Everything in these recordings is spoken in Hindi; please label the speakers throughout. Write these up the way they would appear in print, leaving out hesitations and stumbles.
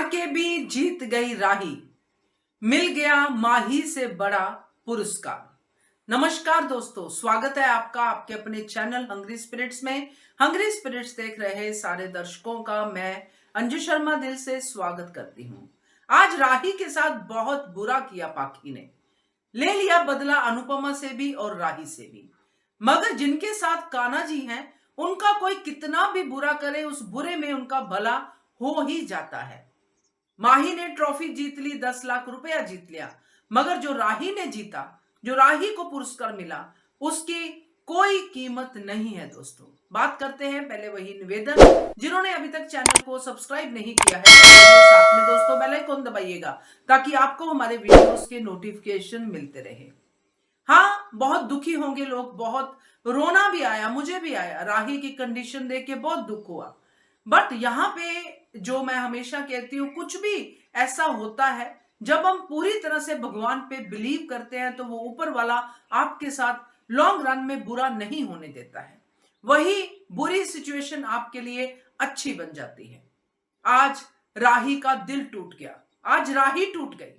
Speaker 1: के भी जीत गई राही, मिल गया माही से बड़ा पुरस्कार। नमस्कार दोस्तों, स्वागत है आपका आपके अपने चैनल हंग्री स्पिरिट्स में। हंग्री स्पिरिट्स देख रहे सारे दर्शकों का मैं अंजू शर्मा दिल से स्वागत करती हूं। आज राही के साथ बहुत बुरा किया पाखी ने, ले लिया बदला अनुपमा से भी और राही से भी। मगर जिनके साथ कान्हा जी हैं, उनका कोई कितना भी बुरा करे, उस बुरे में उनका भला हो ही जाता है। माही ने ट्रॉफी जीत ली, 10 लाख रुपया जीत लिया, मगर जो राही ने जीता, जो राही को पुरस्कार मिला, उसकी कोई कीमत नहीं है। दोस्तों, बात करते हैं पहले वही निवेदन, जिन्होंने अभी तक चैनल को सब्सक्राइब नहीं किया है तो साथ में दोस्तों बेल आइकन दबाइएगा ताकि आपको हमारे वीडियोस के नोटिफिकेशन मिलते रहे। हाँ, बहुत दुखी होंगे लोग, बहुत रोना भी आया, मुझे भी आया, राही की कंडीशन देख के बहुत दुख हुआ। बट यहाँ पे जो मैं हमेशा कहती हूँ, कुछ भी ऐसा होता है जब हम पूरी तरह से भगवान पे बिलीव करते हैं तो वो ऊपर वाला आपके साथ लॉन्ग रन में बुरा नहीं होने देता है। वही बुरी सिचुएशन आपके लिए अच्छी बन जाती है। आज राही का दिल टूट गया, आज राही टूट गई।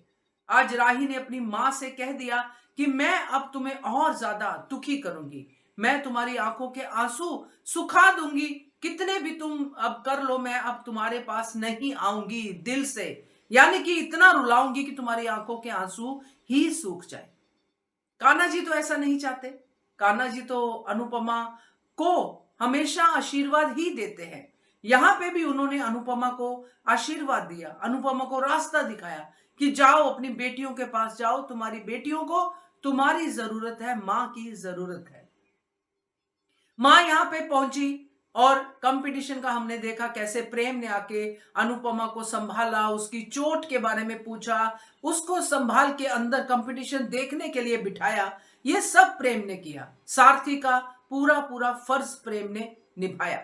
Speaker 1: आज राही ने अपनी मां से कह दिया कि मैं अब तुम्हें और ज्यादा दुखी करूंगी, मैं तुम्हारी आंखों के आंसू सुखा दूंगी, कितने भी तुम अब कर लो, मैं अब तुम्हारे पास नहीं आऊंगी दिल से, यानी कि इतना रुलाऊंगी कि तुम्हारी आंखों के आंसू ही सूख जाए। कान्हा जी तो ऐसा नहीं चाहते। कान्हा जी तो अनुपमा को हमेशा आशीर्वाद ही देते हैं। यहां पे भी उन्होंने अनुपमा को आशीर्वाद दिया, अनुपमा को रास्ता दिखाया कि जाओ अपनी बेटियों के पास जाओ, तुम्हारी बेटियों को तुम्हारी जरूरत है, मां की जरूरत है। मां यहां पे पहुंची और कंपटीशन का हमने देखा कैसे प्रेम ने आके अनुपमा को संभाला, उसकी चोट के बारे में पूछा, उसको संभाल के अंदर कंपटीशन देखने के लिए बिठाया। ये सब प्रेम ने किया। सारथी का पूरा पूरा फर्ज प्रेम ने निभाया।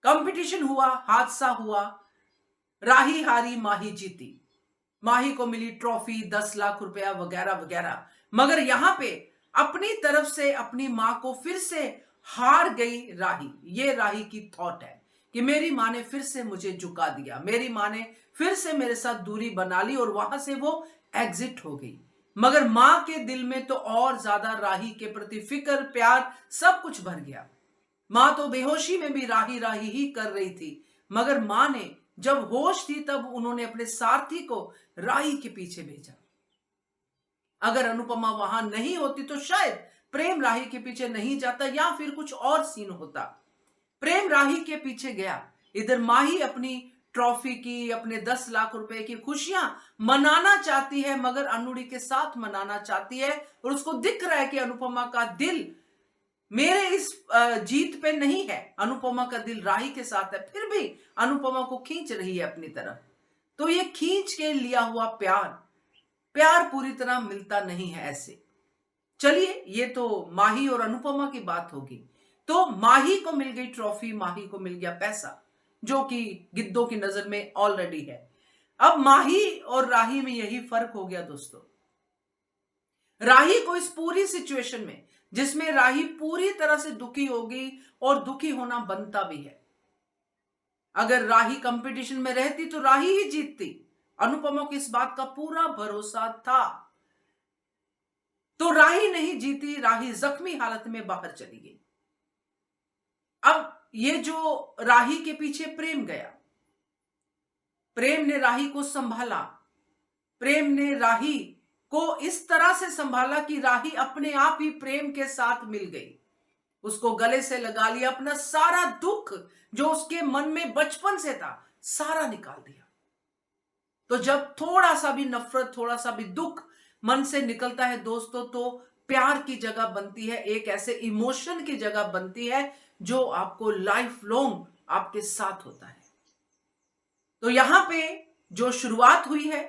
Speaker 1: कंपटीशन हुआ, हादसा हुआ, राही हारी, माही जीती। माही को मिली ट्रॉफी, 10 लाख रुपया वगैरह वगैरह। मगर यहां पे अपनी तरफ से अपनी मां को फिर से हार गई राही। ये राही की थॉट है कि मेरी मां ने फिर से मुझे झुका दिया, मेरी मां ने फिर से मेरे साथ दूरी बना ली और वहां से वो एग्जिट हो गई। मगर मां के दिल में तो और ज्यादा राही के प्रति फिक्र, प्यार, सब कुछ भर गया। मां तो बेहोशी में भी राही राही ही कर रही थी, मगर मां ने जब होश थी तब उन्होंने अपने सारथी को राही के पीछे भेजा। अगर अनुपमा वहां नहीं होती तो शायद प्रेम राही के पीछे नहीं जाता या फिर कुछ और सीन होता। प्रेम राही के पीछे गया। इधर माही अपनी ट्रॉफी की, अपने 10 लाख रुपए की खुशियां मनाना चाहती है, मगर अनुड़ी के साथ मनाना चाहती है और उसको दिख रहा है कि अनुपमा का दिल मेरे इस जीत पे नहीं है, अनुपमा का दिल राही के साथ है, फिर भी अनुपमा को खींच रही है अपनी तरफ। तो ये खींच के लिया हुआ प्यार, प्यार पूरी तरह मिलता नहीं है ऐसे। चलिए, ये तो माही और अनुपमा की बात होगी। तो माही को मिल गई ट्रॉफी, माही को मिल गया पैसा, जो कि गिद्धों की नजर में ऑलरेडी है। अब माही और राही में यही फर्क हो गया दोस्तों। राही को इस पूरी सिचुएशन में, जिसमें राही पूरी तरह से दुखी होगी और दुखी होना बनता भी है। अगर राही कंपटीशन में रहती तो राही ही जीतती। अनुपमा को इस बात का पूरा भरोसा था, तो राही नहीं जीती, राही जख्मी हालत में बाहर चली गई। अब ये जो राही के पीछे प्रेम गया, प्रेम ने राही को संभाला, प्रेम ने राही को इस तरह से संभाला कि राही अपने आप ही प्रेम के साथ मिल गई, उसको गले से लगा लिया, अपना सारा दुख जो उसके मन में बचपन से था सारा निकाल दिया। तो जब थोड़ा सा भी नफरत, थोड़ा सा भी दुख मन से निकलता है दोस्तों, तो प्यार की जगह बनती है, एक ऐसे इमोशन की जगह बनती है जो आपको लाइफ लॉन्ग आपके साथ होता है। तो यहां पे जो शुरुआत हुई है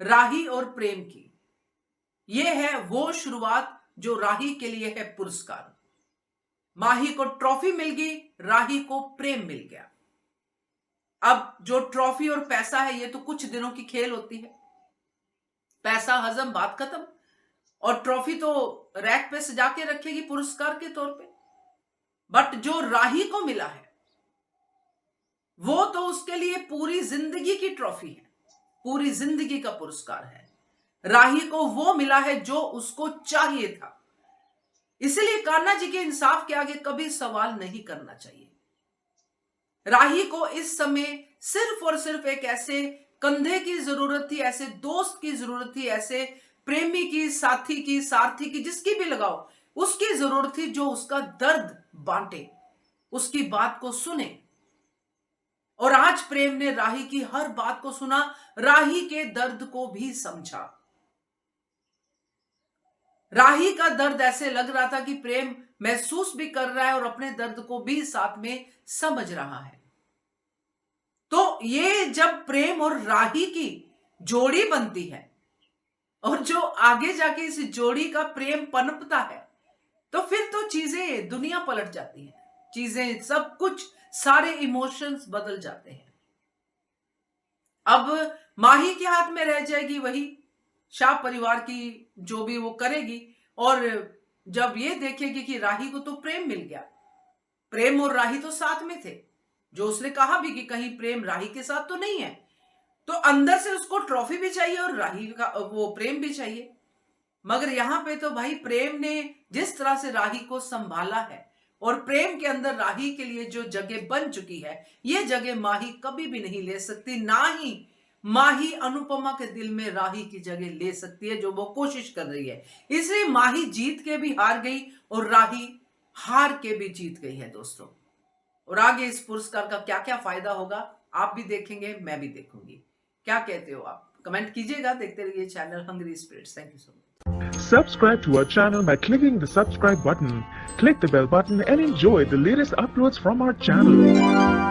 Speaker 1: राही और प्रेम की, यह है वो शुरुआत जो राही के लिए है पुरस्कार। माही को ट्रॉफी मिल गई, राही को प्रेम मिल गया। अब जो ट्रॉफी और पैसा है, ये तो कुछ दिनों की खेल होती है। पैसा हजम, बात खत्म, और ट्रॉफी तो रैक पे सजा के रखेगी पुरस्कार के तौर पे। बट जो राही को मिला है वो तो उसके लिए पूरी जिंदगी की ट्रॉफी है, पूरी जिंदगी का पुरस्कार है। राही को वो मिला है जो उसको चाहिए था। इसलिए कान्हा जी के इंसाफ के आगे कभी सवाल नहीं करना चाहिए। राही को इस समय सिर्फ और सिर्फ एक ऐसे कंधे की जरूरत थी, ऐसे दोस्त की जरूरत थी, ऐसे प्रेमी की, साथी की, सारथी की, जिसकी भी लगाओ, उसकी जरूरत थी जो उसका दर्द बांटे, उसकी बात को सुने। और आज प्रेम ने राही की हर बात को सुना, राही के दर्द को भी समझा। राही का दर्द ऐसे लग रहा था कि प्रेम महसूस भी कर रहा है और अपने दर्द को भी साथ में समझ रहा है। तो ये जब प्रेम और राही की जोड़ी बनती है और जो आगे जाके इस जोड़ी का प्रेम पनपता है, तो फिर तो चीजें दुनिया पलट जाती है, चीजें सब कुछ, सारे इमोशंस बदल जाते हैं। अब माही के हाथ में रह जाएगी वही शाह परिवार की जो भी वो करेगी, और जब ये देखेगी कि राही को तो प्रेम मिल गया, प्रेम और राही तो साथ में थे, जो उसने कहा भी कि कहीं प्रेम राही के साथ तो नहीं है, तो अंदर से उसको ट्रॉफी भी चाहिए और राही का वो प्रेम भी चाहिए। मगर यहां पे तो भाई प्रेम ने जिस तरह से राही को संभाला है और प्रेम के अंदर राही के लिए जो जगह बन चुकी है, ये जगह माही कभी भी नहीं ले सकती, ना ही माही अनुपमा के दिल में राही की जगह ले सकती है, जो वो कोशिश कर रही है। इसलिए माही जीत के भी हार गई और राही हार के भी जीत गई है दोस्तों। और आगे इस पुरस्कार का क्या क्या फायदा होगा आप भी देखेंगे, मैं भी देखूंगी। क्या कहते हो आप? कमेंट कीजिएगा। देखते रहिए channel hungry spirits. Thank you so much.
Speaker 2: Subscribe to our channel by clicking the subscribe button. Click the bell button and enjoy the latest uploads from our channel.